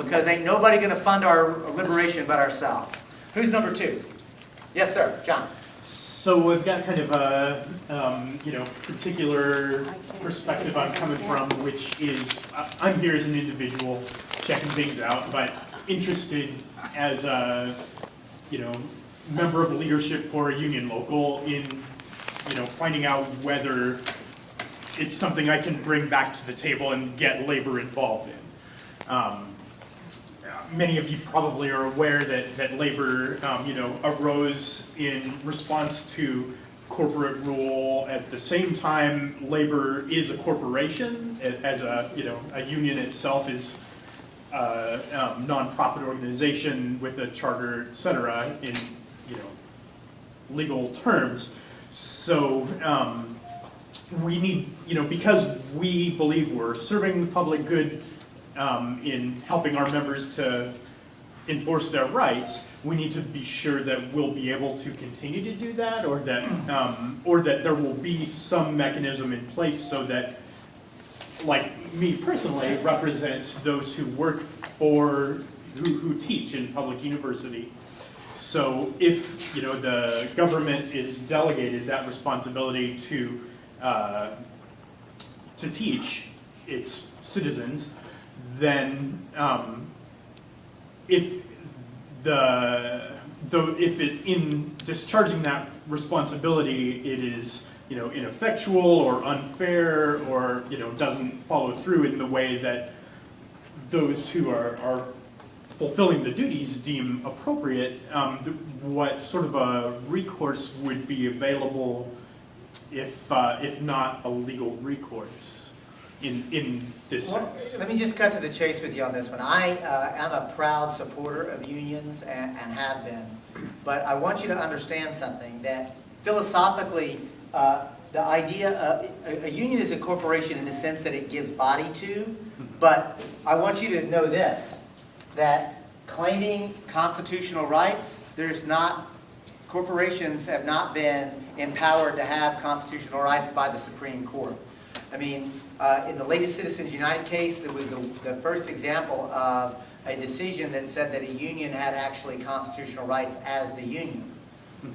because ain't nobody going to fund our liberation but ourselves. Who's number two? Yes, sir. John. So I've got kind of a particular perspective I'm coming from, which is I'm here as an individual checking things out, but interested as a member of leadership for a union local in finding out whether it's something I can bring back to the table and get labor involved in. Many of you probably are aware that labor, arose in response to corporate rule. At the same time, labor is a corporation, as a union itself is a nonprofit organization with a charter, et cetera, in legal terms. So we need, because we believe we're serving the public good in helping our members to enforce their rights, we need to be sure that we'll be able to continue to do that, or that there will be some mechanism in place so that, like me personally, represent those who work for, who teach in public university. So if the government is delegated that responsibility to teach its citizens, then if in discharging that responsibility it is ineffectual or unfair, or doesn't follow through in the way that those who are fulfilling the duties deem appropriate, what sort of a recourse would be available if not a legal recourse in this sense? Let me just cut to the chase with you on this one. I am a proud supporter of unions and have been, but I want you to understand something, that philosophically, the idea of a union is a corporation in the sense that it gives body to, but I want you to know this, that claiming constitutional rights, corporations have not been empowered to have constitutional rights by the Supreme Court. I mean, in the latest Citizens United case, there was the first example of a decision that said that a union had actually constitutional rights as the union.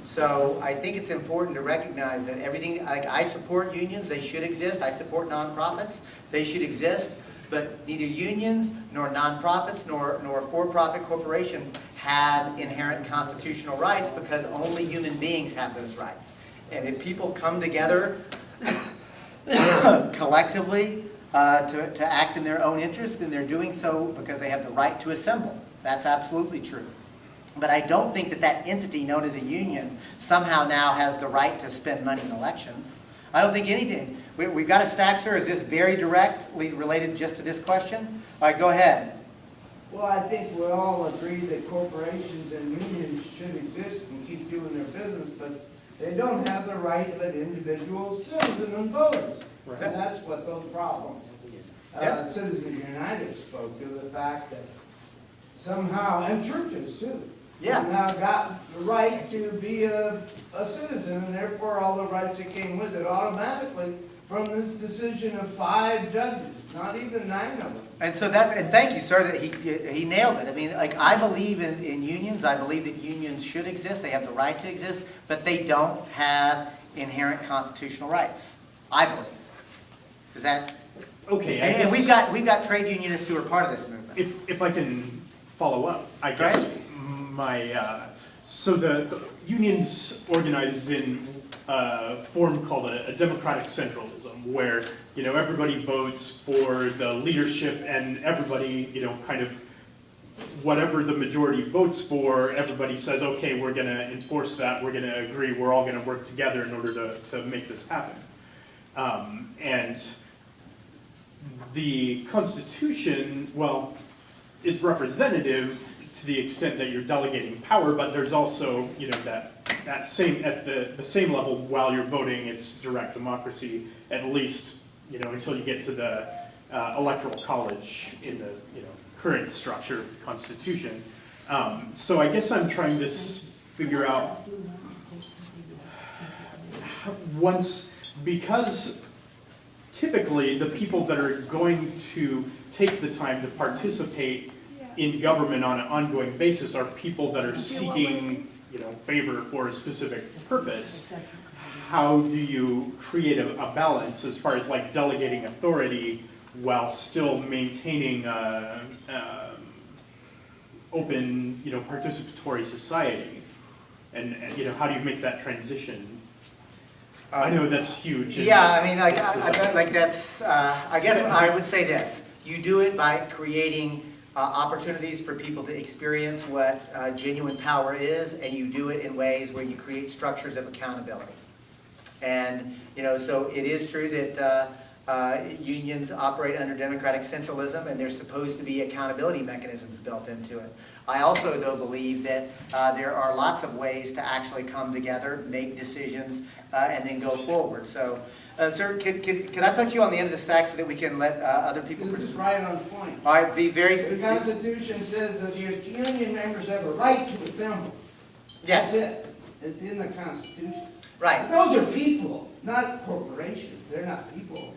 So I think it's important to recognize that everything, like I support unions, they should exist. I support nonprofits, they should exist. But neither unions, nor nonprofits, nor for-profit corporations have inherent constitutional rights, because only human beings have those rights. And if people come together collectively to act in their own interest, then they're doing so because they have the right to assemble. That's absolutely true. But I don't think that entity known as a union somehow now has the right to spend money in elections. I don't think anything. We've got a stack, sir. Is this very directly related just to this question? All right, go ahead. Well, I think we all agree that corporations and unions should exist and keep doing their business, but they don't have the right of an individual citizen and voter. Right. And that's what those problems. Citizens United spoke to the fact that somehow, and churches too, somehow got the right to be a citizen, and therefore all the rights that came with it automatically from this decision of 5 judges, not even 9 of them. And so and thank you, sir, that he nailed it. I mean, like, I believe in unions. I believe that unions should exist. They have the right to exist, but they don't have inherent constitutional rights. I believe. Is that okay? And we've got trade unionists who are part of this movement. If I can follow up, I guess so the unions organized in a form called a democratic centralism, where everybody votes for the leadership, and everybody kind of whatever the majority votes for, everybody says, okay, we're going to enforce that, we're going to agree, we're all going to work together in order to make this happen. And the Constitution, well, is representative to the extent that you're delegating power, but there's also, that same at the same level while you're voting, it's direct democracy, at least, until you get to the electoral college in the current structure of the Constitution. So I guess I'm trying to figure out because typically the people that are going to take the time to participate in government on an ongoing basis are people that are seeking, favor for a specific purpose. How do you create a balance as far as like delegating authority while still maintaining open, participatory society? And how do you make that transition? I know that's huge. Yeah, I mean, I guess I would say this. You do it by creating opportunities for people to experience what genuine power is, and you do it in ways where you create structures of accountability. And, so it is true that unions operate under democratic centralism, and there's supposed to be accountability mechanisms built into it. I also, though, believe that there are lots of ways to actually come together, make decisions, and then go forward. So, sir, can I put you on the end of the stack so that we can let other people... This is right on point. All right, be very... The Constitution says that the union members have a right to assemble. Yes. That's it. It's in the Constitution. Right. Those are people, not corporations. They're not people.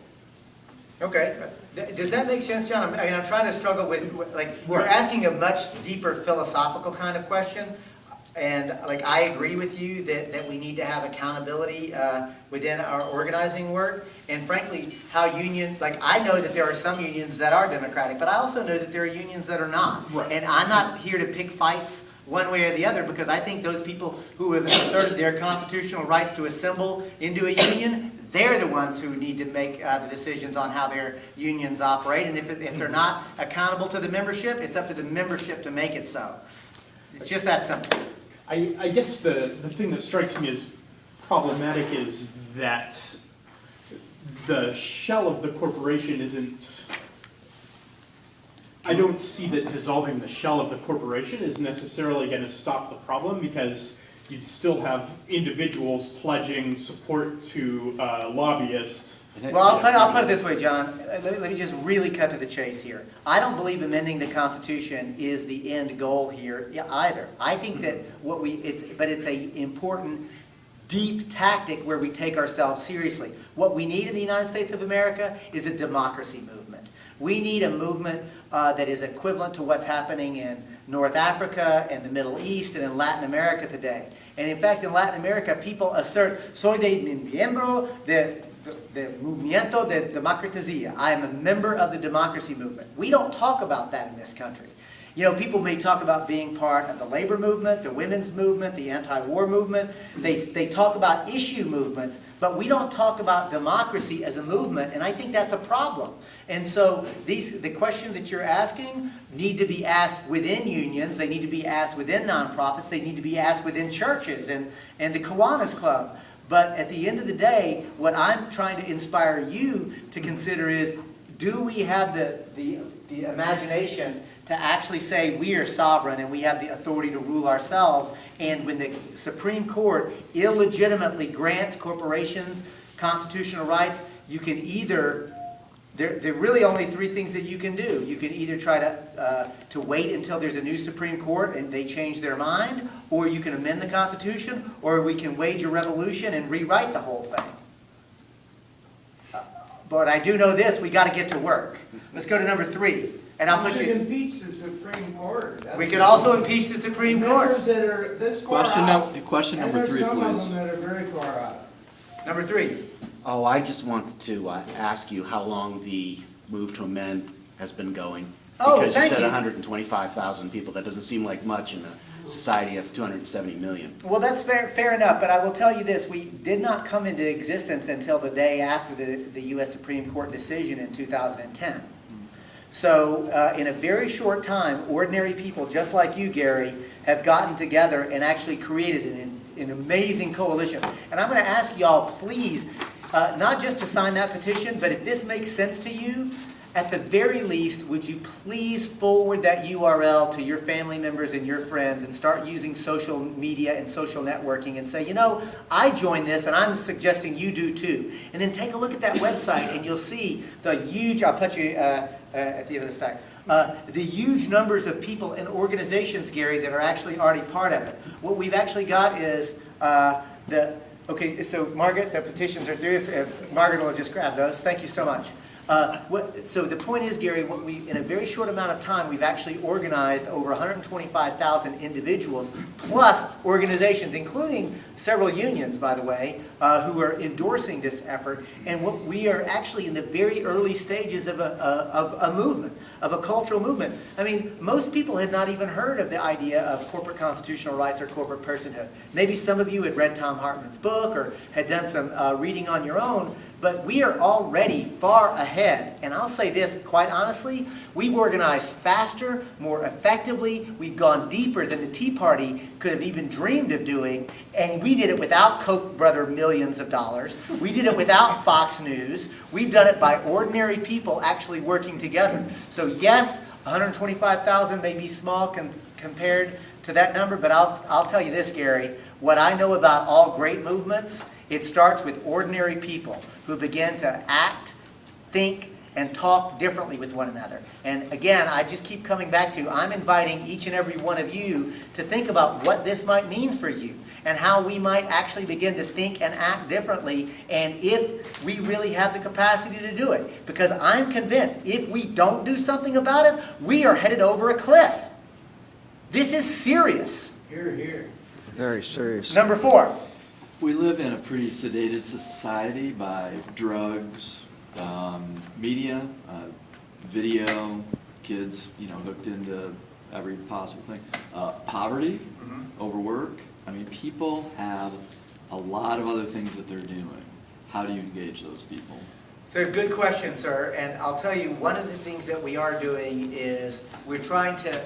Okay. Does that make sense, John? I mean, I'm trying to struggle with, like, we're asking a much deeper philosophical kind of question. And, like, I agree with you that we need to have accountability within our organizing work. And, frankly, how I know that there are some unions that are democratic, but I also know that there are unions that are not. Right. And I'm not here to pick fights one way or the other, because I think those people who have asserted their constitutional rights to assemble into a union, they're the ones who need to make the decisions on how their unions operate. And if they're not accountable to the membership, it's up to the membership to make it so. It's just that simple. I guess the thing that strikes me as problematic is that the shell of the corporation isn't... I don't see that dissolving the shell of the corporation is necessarily going to stop the problem, because you'd still have individuals pledging support to lobbyists. Well, I'll put it this way, John. Let me just really cut to the chase here. I don't believe amending the Constitution is the end goal here either. I think that it's an important, deep tactic where we take ourselves seriously. What we need in the United States of America is a democracy movement. We need a movement that is equivalent to what's happening in North Africa and the Middle East and in Latin America today. And in fact, in Latin America, people assert, soy de miembro de movimiento de democracia. I am a member of the democracy movement. We don't talk about that in this country. People may talk about being part of the labor movement, the women's movement, the anti-war movement. They talk about issue movements, but we don't talk about democracy as a movement, and I think that's a problem. And so the question that you're asking need to be asked within unions, they need to be asked within nonprofits, they need to be asked within churches and the Kiwanis Club. But at the end of the day, what I'm trying to inspire you to consider is, do we have the imagination to actually say we are sovereign and we have the authority to rule ourselves? And when the Supreme Court illegitimately grants corporations constitutional rights, you can either... There are really only three things that you can do. You can either try to wait until there's a new Supreme Court and they change their mind, or you can amend the Constitution, or we can wage a revolution and rewrite the whole thing. But I do know this, we got to get to work. Let's go to number 3. And I'll put you... impeach the Supreme Court. We could also impeach the Supreme Court. Members that are this far out. Question number 3, And there's some of please. them that are very far out. Number 3. Oh, I just wanted to ask you how long the move to amend has been going. Oh, Because thank you said you. 125,000 people. That doesn't seem like much in a society of 270 million. Well, that's fair enough, but I will tell you this. We did not come into existence until the day after the U.S. Supreme Court decision in 2010. So in a very short time, ordinary people just like you, Gary, have gotten together and actually created an amazing coalition. And I'm going to ask y'all, please, not just to sign that petition, but if this makes sense to you, at the very least, would you please forward that URL to your family members and your friends and start using social media and social networking and say, I joined this and I'm suggesting you do too. And then take a look at that website and you'll see the huge, I'll put you at the end of the stack, the huge numbers of people and organizations, Gary, that are actually already part of it. What we've actually got is okay, so Margaret, the petitions are due. If Margaret will just grab those. Thank you so much. So the point is, Gary, in a very short amount of time, we've actually organized over 125,000 individuals, plus organizations, including several unions, by the way, who are endorsing this effort. And we are actually in the very early stages of a movement, of a cultural movement. I mean, most people had not even heard of the idea of corporate constitutional rights or corporate personhood. Maybe some of you had read Tom Hartman's book or had done some reading on your own. But we are already far ahead. And I'll say this quite honestly, we've organized faster, more effectively. We've gone deeper than the Tea Party could have even dreamed of doing. And we did it without Koch brother millions of dollars. We did it without Fox News. We've done it by ordinary people actually working together. So yes, 125,000 may be small compared to that number, but I'll tell you this, Gary. What I know about all great movements, it starts with ordinary people who begin to act, think, and talk differently with one another. And again, I just keep coming back to, I'm inviting each and every one of you to think about what this might mean for you and how we might actually begin to think and act differently, and if we really have the capacity to do it. Because I'm convinced if we don't do something about it, we are headed over a cliff. This is serious. Hear, hear. Very serious. Number 4. We live in a pretty sedated society by drugs, media, video, kids, hooked into every possible thing. Poverty, overwork. I mean, people have a lot of other things that they're doing. How do you engage those people? So good question, sir. And I'll tell you, one of the things that we are doing is we're trying to,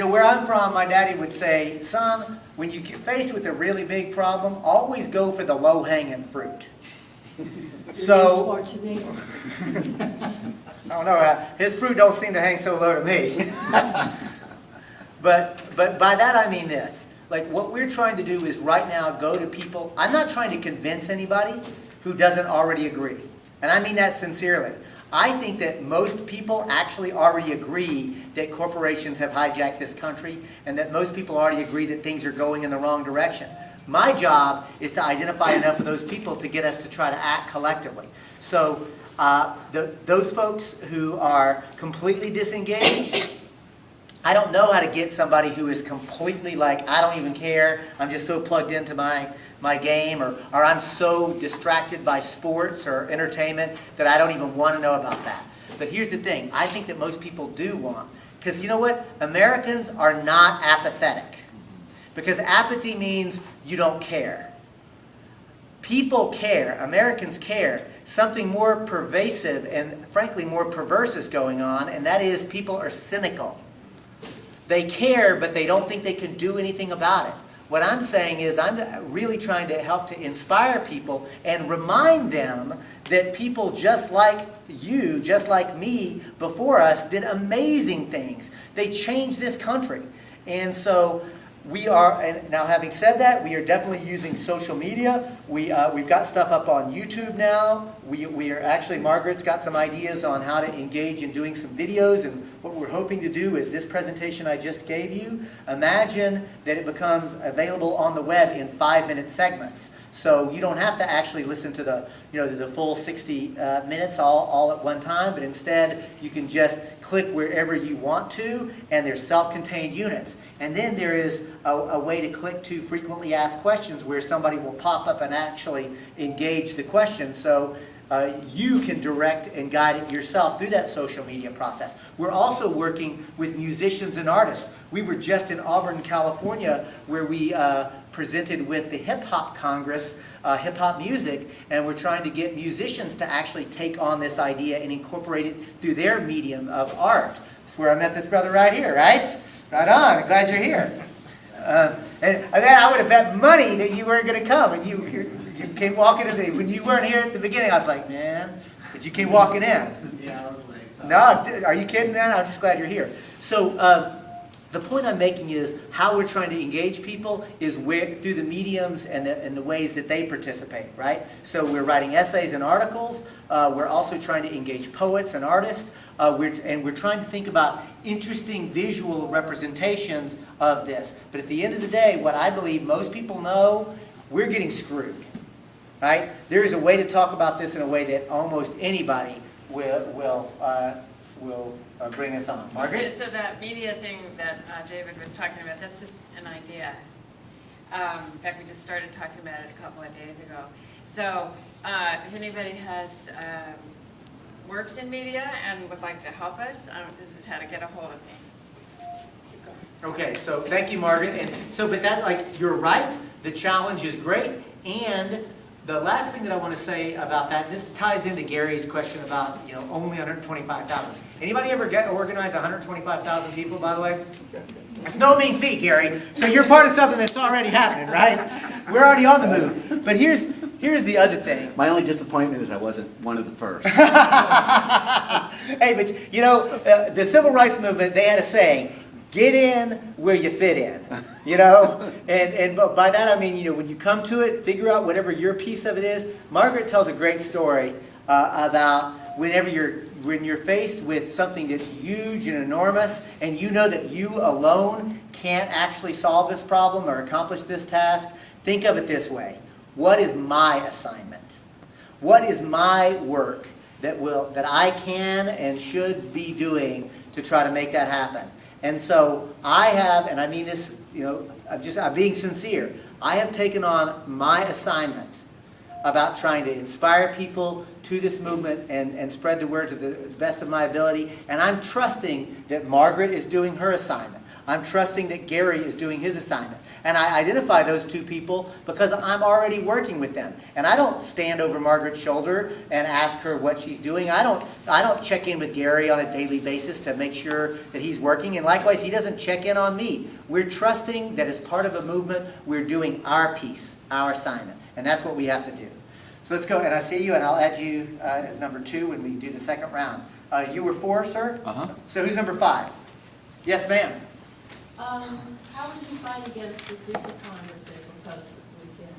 where I'm from, my daddy would say, son, when you get faced with a really big problem, always go for the low-hanging fruit. So, I don't know, his fruit don't seem to hang so low to me. But by that I mean this. Like, what we're trying to do is right now go to people. I'm not trying to convince anybody who doesn't already agree. And I mean that sincerely. I think that most people actually already agree that corporations have hijacked this country, and that most people already agree that things are going in the wrong direction. My job is to identify enough of those people to get us to try to act collectively. So those folks who are completely disengaged, I don't know how to get somebody who is completely like, I don't even care, I'm just so plugged into my game, or I'm so distracted by sports or entertainment that I don't even want to know about that. But here's the thing, I think that most people do want, because you know what? Americans are not apathetic. Because apathy means you don't care. People care, Americans care. Something more pervasive and frankly more perverse is going on, and that is people are cynical. They care, but they don't think they can do anything about it. What I'm saying is I'm really trying to help to inspire people and remind them that people just like you, just like me before us, did amazing things. They changed this country. And so we are, and now having said that, we are definitely using social media. We've got stuff up on YouTube now. We are actually, Margaret's got some ideas on how to engage in doing some videos, and what we're hoping to do is this presentation I just gave you, imagine that it becomes available on the web in 5-minute segments. So you don't have to actually listen to the full 60 minutes all at one time, but instead you can just click wherever you want to, and there's self-contained units. And then there is a way to click to frequently asked questions where somebody will pop up and actually engage the question. So you can direct and guide it yourself through that social media process. We're also working with musicians and artists. We were just in Auburn, California, where we presented with the Hip Hop Congress, hip hop music, and we're trying to get musicians to actually take on this idea and incorporate it through their medium of art. That's where I met this brother right here, right? Right on. I'm glad you're here. And I would have bet money that you weren't going to come, and you came walking in. When you weren't here at the beginning, I was like, man, but you came walking in. Yeah, I was late. So. No, are you kidding, man? I'm just glad you're here. So the point I'm making is how we're trying to engage people is through the mediums and the ways that they participate, right? So we're writing essays and articles. We're also trying to engage poets and artists. We're trying to think about interesting visual representations of this. But at the end of the day, what I believe most people know, we're getting screwed, right? There is a way to talk about this in a way that almost anybody will bring us on. Margaret? So that media thing that David was talking about, that's just an idea. In fact, we just started talking about it a couple of days ago. So if anybody has works in media and would like to help us, this is how to get a hold of me. Okay, so thank you, Margaret. And so, but that, like, you're right, the challenge is great. And the last thing that I want to say about that, this ties into Gary's question about, only 125,000. Anybody ever organize 125,000 people, by the way? It's no mean feat, Gary. So you're part of something that's already happening, right? We're already on the move. But here's the other thing. My only disappointment is I wasn't one of the first. Hey, but the civil rights movement, they had a saying, get in where you fit in, and by that I mean, when you come to it, figure out whatever your piece of it is. Margaret tells a great story about when you're faced with something that's huge and enormous, and you know that you alone can't actually solve this problem or accomplish this task. Think of it this way: what is my assignment? What is my work that I can and should be doing to try to make that happen? And so I have, and I mean this, I'm being sincere, I have taken on my assignment about trying to inspire people to this movement and spread the word to the best of my ability. And I'm trusting that Margaret is doing her assignment. I'm trusting that Gary is doing his assignment. And I identify those two people because I'm already working with them. And I don't stand over Margaret's shoulder and ask her what she's doing. I don't check in with Gary on a daily basis to make sure that he's working. And likewise, he doesn't check in on me. We're trusting that as part of a movement, we're doing our piece, our assignment. And that's what we have to do. So let's go. And I see you, and I'll add you as number 2 when we do the second round. You were 4, sir? Uh-huh. So who's number 5? Yes, ma'am. How would you fight against the super Congress they proposed this weekend?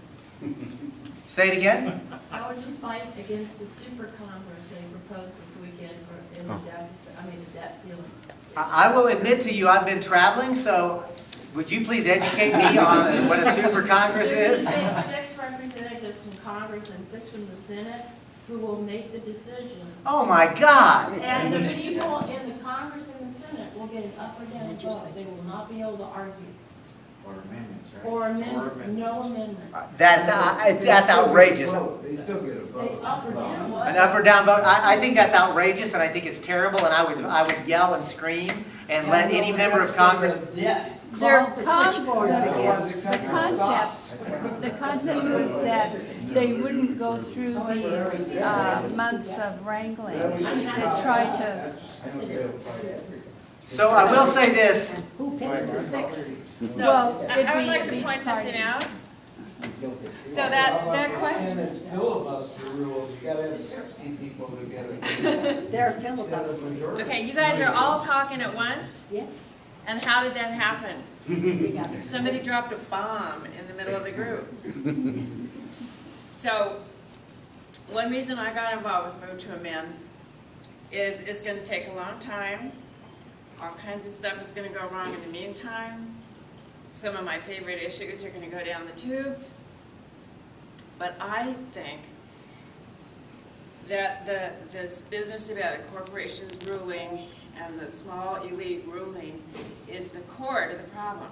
Say it again. How would you fight against the super Congress they proposed this weekend in the debt ceiling? I will admit to you, I've been traveling, so would you please educate me on what a super Congress is? 6 representatives from Congress and 6 from the Senate who will make the decision. Oh my God! And the people in the Congress and the Senate will get an up or down vote. They will not be able to argue. Or amendments, right? Or amendments, no amendments. That's outrageous. They still get a They vote. up or down vote. An up or down vote, I think that's outrageous, and I think it's terrible, and I would yell and scream and let any member of Congress... The concept was that they wouldn't go through these months of wrangling. They try to. So I will say this. Who picks the 6? So Well, I would it'd like be to each point something party. out. So that question, Senate's filibuster rules, you gotta have 60 people to get it. They're Get a filibustering. majority. okay, you guys are all talking at once, Yes. and how did that happen? We got it. Somebody dropped a bomb in the middle of the group. So, one reason I got involved with Move to Amend is it's going to take a long time. All kinds of stuff is going to go wrong in the meantime. Some of my favorite issues are going to go down the tubes. But I think that this business about the corporations ruling and the small elite ruling is the core to the problem.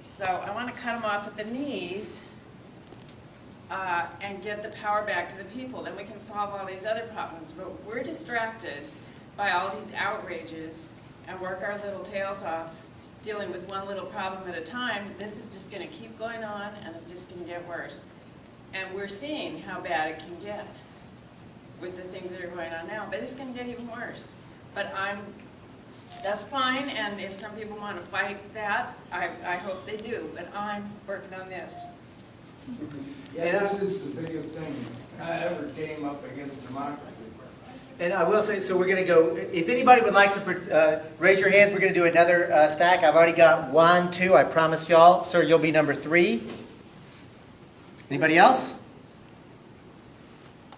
So I want to cut them off at the knees and get the power back to the people. Then we can solve all these other problems. But we're distracted by all these outrages and work our little tails off dealing with one little problem at a time. This is just going to keep going on, and it's just going to get worse. And we're seeing how bad it can get with the things that are going on now. But it's going to get even worse. But that's fine, and if some people want to fight that, I hope they do, but I'm working on this. Yeah, this is the biggest thing that ever came up against democracy. And I will say, so we're going to go, if anybody would like to raise your hands, we're going to do another stack. I've already got 1, 2, I promised y'all. Sir, you'll be number 3. Anybody else?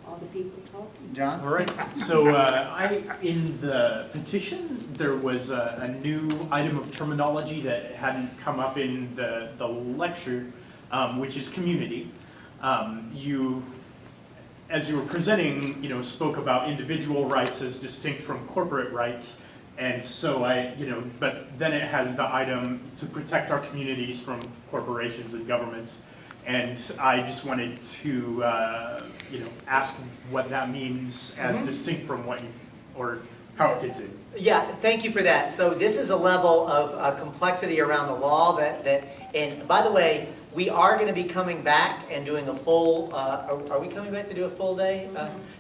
All the people talking. John? All right, so in the petition, there was a new item of terminology that hadn't come up in the lecture, which is community. as you were presenting, spoke about individual rights as distinct from corporate rights. And so but then it has the item to protect our communities from corporations and governments. And I just wanted to, ask what that means as distinct from what or how it fits in. Yeah, thank you for that. So this is a level of complexity around the law and by the way, we are going to be coming back and doing a full, are we coming back to do a full day?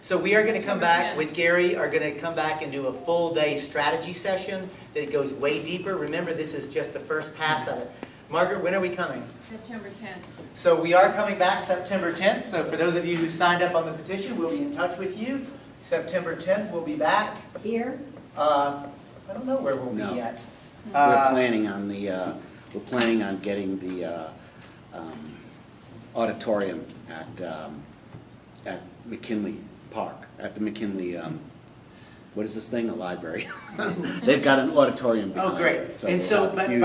So we are going to come back with Gary, are going to come back and do a full day strategy session that goes way deeper. Remember, this is just the first pass of it. Margaret, when are we coming? September 10th. So we are coming back September 10th. So for those of you who signed up on the petition, we'll be in touch with you. September 10th, we'll be back. Here? I don't know where we'll No. be yet. We're planning on getting the auditorium at McKinley Park, at the McKinley, what is this thing, a library? They've got an auditorium behind Oh, great. it, And so, we'll have but huge-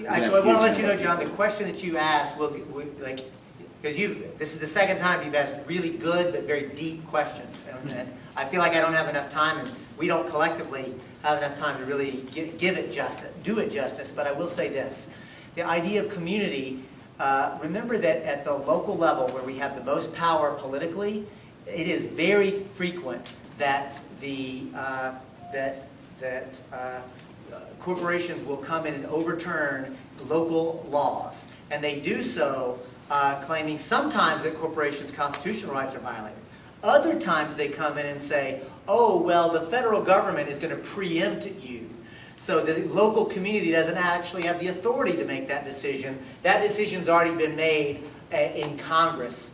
I want to let you know, John, the question that you asked, because this is the second time you've asked really good but very deep questions. And I feel like I don't have enough time, and we don't collectively have enough time to really give it justice, do it justice. But I will say this. The idea of community, remember that at the local level where we have the most power politically, it is very frequent that corporations will come in and overturn local laws. And they do so claiming sometimes that corporations' constitutional rights are violated. Other times they come in and say, oh, well, the federal government is going to preempt you. So the local community doesn't actually have the authority to make that decision. That decision's already been made in Congress.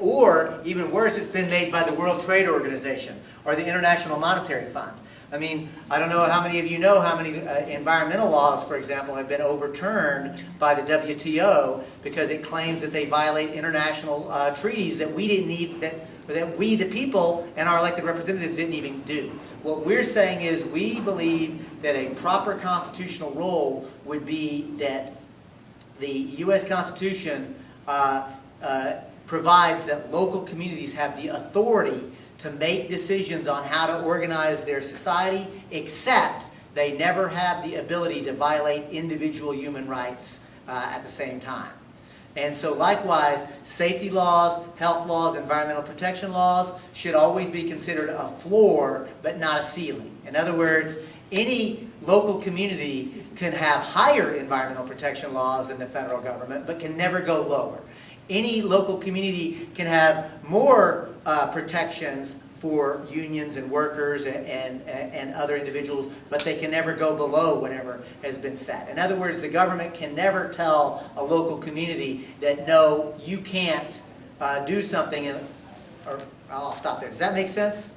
Or, even worse, it's been made by the World Trade Organization or the International Monetary Fund. I mean, I don't know how many of you know how many environmental laws, for example, have been overturned by the WTO because it claims that they violate international treaties that we didn't even, that we, the people, and our elected representatives didn't even do. What we're saying is we believe that a proper constitutional role would be that the U.S. Constitution provides that local communities have the authority to make decisions on how to organize their society, except they never have the ability to violate individual human rights at the same time. And so likewise, safety laws, health laws, environmental protection laws should always be considered a floor, but not a ceiling. In other words, any local community can have higher environmental protection laws than the federal government, but can never go lower. Any local community can have more protections for unions and workers and other individuals, but they can never go below whatever has been set. In other words, the government can never tell a local community that, no, you can't do something, or I'll stop there. Does that make sense?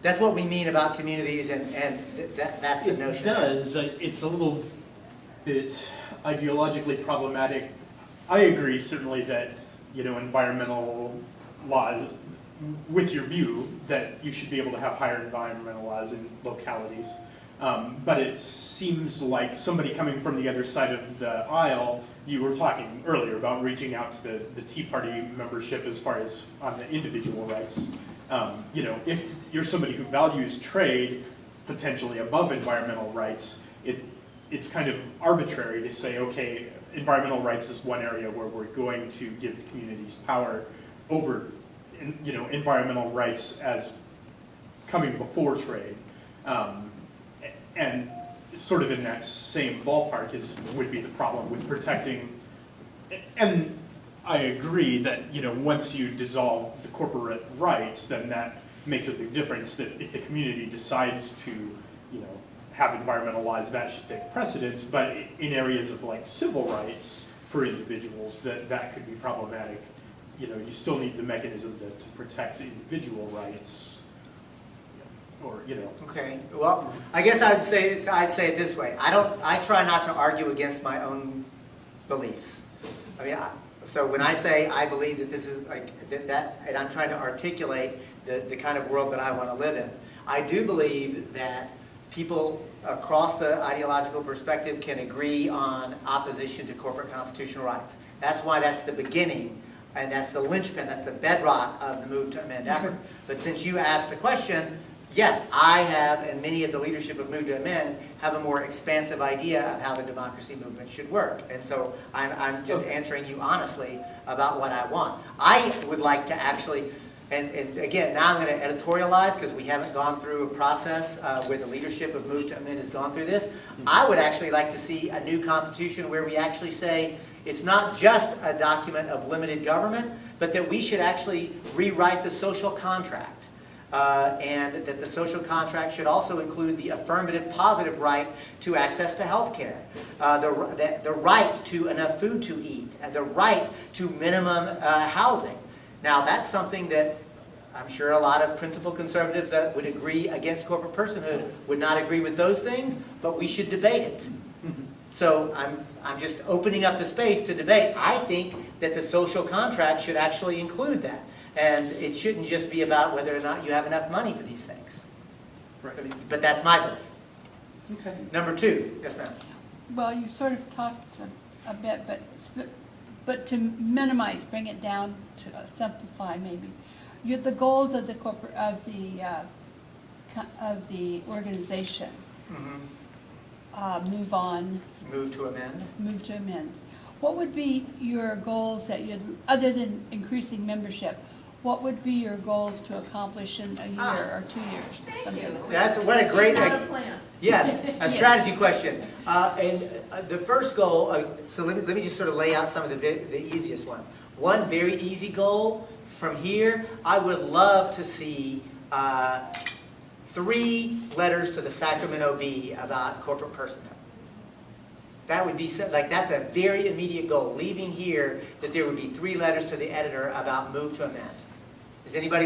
That's what we mean about communities, and that's the notion. It does. It's a little bit ideologically problematic. I agree, certainly, that environmental laws, with your view that you should be able to have higher environmental laws in localities. But it seems like somebody coming from the other side of the aisle, you were talking earlier about reaching out to the Tea Party membership as far as on the individual rights. If you're somebody who values trade potentially above environmental rights, it's kind of arbitrary to say, okay, environmental rights is one area where we're going to give the communities power over environmental rights as coming before trade. And sort of in that same ballpark would be the problem with protecting, and I agree that once you dissolve the corporate rights, then that makes a big difference, that if the community decides to have environmental laws, that should take precedence, but in areas of like civil rights for individuals, that could be problematic. You still need the mechanism to protect individual rights, or Okay. Well, I guess I'd say it this way. I try not to argue against my own beliefs. I mean, so when I say I believe that this is like that, and I'm trying to articulate the kind of world that I want to live in, I do believe that people across the ideological perspective can agree on opposition to corporate constitutional rights. That's why that's the beginning And that's the linchpin, that's the bedrock of the move to amend effort. But since you asked the question, yes, I have, and many of the leadership of Move to Amend have a more expansive idea of how the democracy movement should work. And so I'm just answering you honestly about what I want. I would like to actually, and again, now I'm going to editorialize because we haven't gone through a process where the leadership of Move to Amend has gone through this. I would actually like to see a new constitution where we actually say it's not just a document of limited government, but that we should actually rewrite the social contract. And that the social contract should also include the affirmative positive right to access to health care, the right to enough food to eat, and the right to minimum housing. Now that's something that I'm sure a lot of principled conservatives that would agree against corporate personhood would not agree with those things, but we should debate it. So I'm just opening up the space to debate. I think that the social contract should actually include that. And it shouldn't just be about whether or not you have enough money for these things. Right. But that's my belief. Okay. Number two, yes ma'am. Well, you sort of talked a bit, but to minimize, bring it down to simplify maybe. The goals of the corporate of the organization. Move on. Move to amend. Move to amend. What would be your goals that you'd, other than increasing membership? What would be your goals to accomplish in a year or 2 years? Thank you. That's what a great. Not a plan. Yes, a strategy question. The first goal, so let me just sort of lay out some of the easiest ones. One very easy goal from here, I would love to see 3 letters to the Sacramento Bee about corporate personhood. That would be, like, that's a very immediate goal. Leaving here, that there would be 3 letters to the editor about Move to Amend. Does anybody